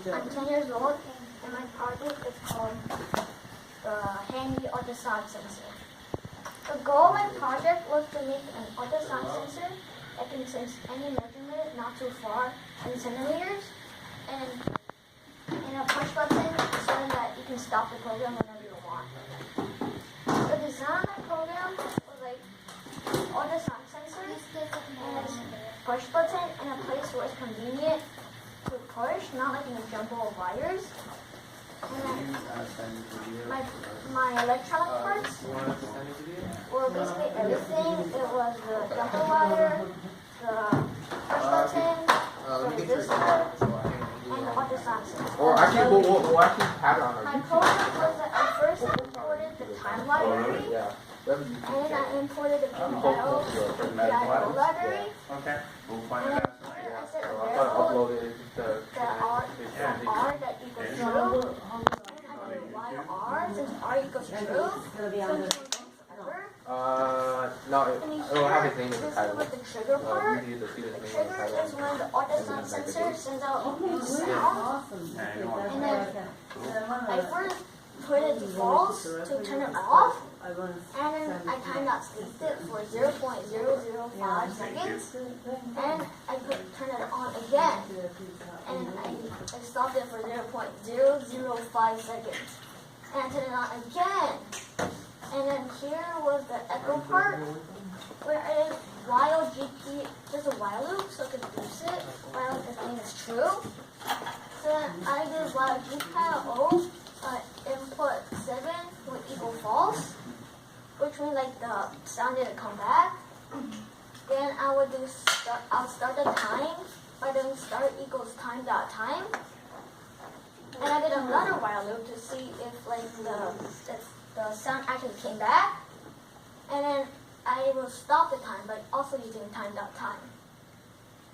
I'm 10 years old, and my project is called the Handy Ultrasonic Sensor. The goal of my project was to make an ultrasonic sensor that can sense any measurement not too far in centimeters, and a push button so that you can stop the program whenever you want. The design of the program was like ultrasonic sensors and a push button in a place where it's convenient to push, not like in a jumble of wires. And my electronic parts were basically everything. It was the jumper wire, the push button, the resistor, and the ultrasonic sensor. Or actually, we'll actually have it on our My YouTube. program was that I first imported the time library, Yeah. and then I imported the PIO library, Okay. We'll and find then it out. here I said I variable uploaded the that R that equals true, and I did while R, since R equals true, so it will forever. no, And it will have here, his name in the this is title. with the trigger part. Usually the student's The name in the trigger title. is when the ultrasonic sensor sends out sound, and then I first put it to false to turn it off, and then I time-lapsed it for 0.005 seconds, and I turn it on again, and I stopped it for 0.005 seconds, and I turn it on again, and then here was the echo part, where I did while GP, just a while loop, so I could boost it while the thing is true. So then I did while GPIO, input 7 would equal false, which means like the sound didn't come back. Then I would do I'll start the time by doing start equals time dot time. And I did another while loop to see if like the sound actually came back. And then I will stop the time by also using time dot time.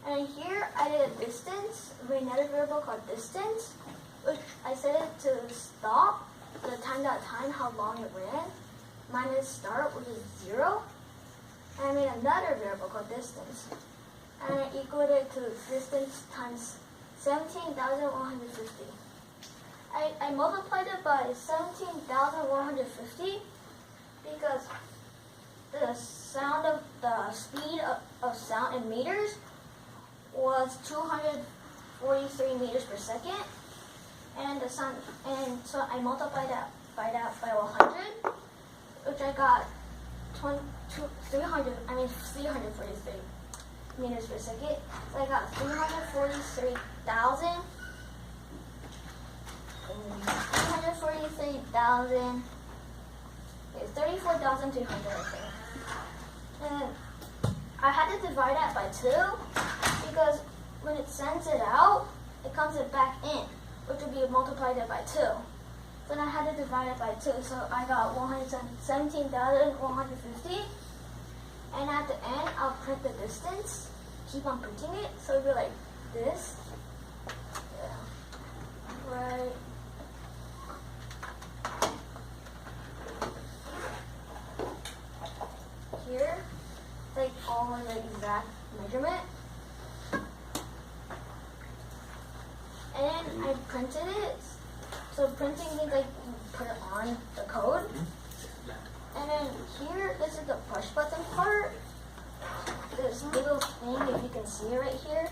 And here I did a distance, another variable called distance, which I set it to stop the time dot time, how long it ran, minus start, which is 0. And I made another variable called distance. And I equaled it to distance times 17,150. I multiplied it by 17,150 because the speed of sound in meters was 243 meters per second, and the sound, and so I multiplied that by 100, which I got 343 meters per second. So I got 34,200, I think. And I had to divide that by 2 because when it sends it out, it comes it back in, which would be multiplied by 2. Then I had to divide it by 2, so I got 117,150. And at the end, I'll print the distance, keep on printing it, so it'll be like this. Yeah. Right. Here, like all the exact measurement. And I printed it. So printing means like you put it on the code. And then here, this is the push button part. This little thing, if you can see it right here.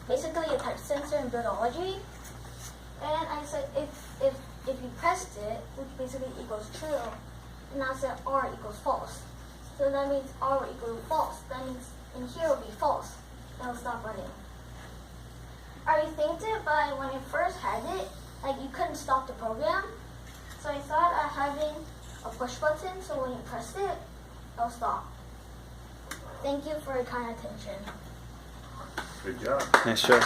Basically a touch sensor in biology. And I said if you pressed it, which basically equals true, and I said R equals false. So that means R will equal false. That means in here will be false. It'll stop running. I rethinked it, but when I first had it, like you couldn't stop the program. So I thought of having a push button, so when you press it, it'll stop. Thank you for your kind attention. Good job. Nice job.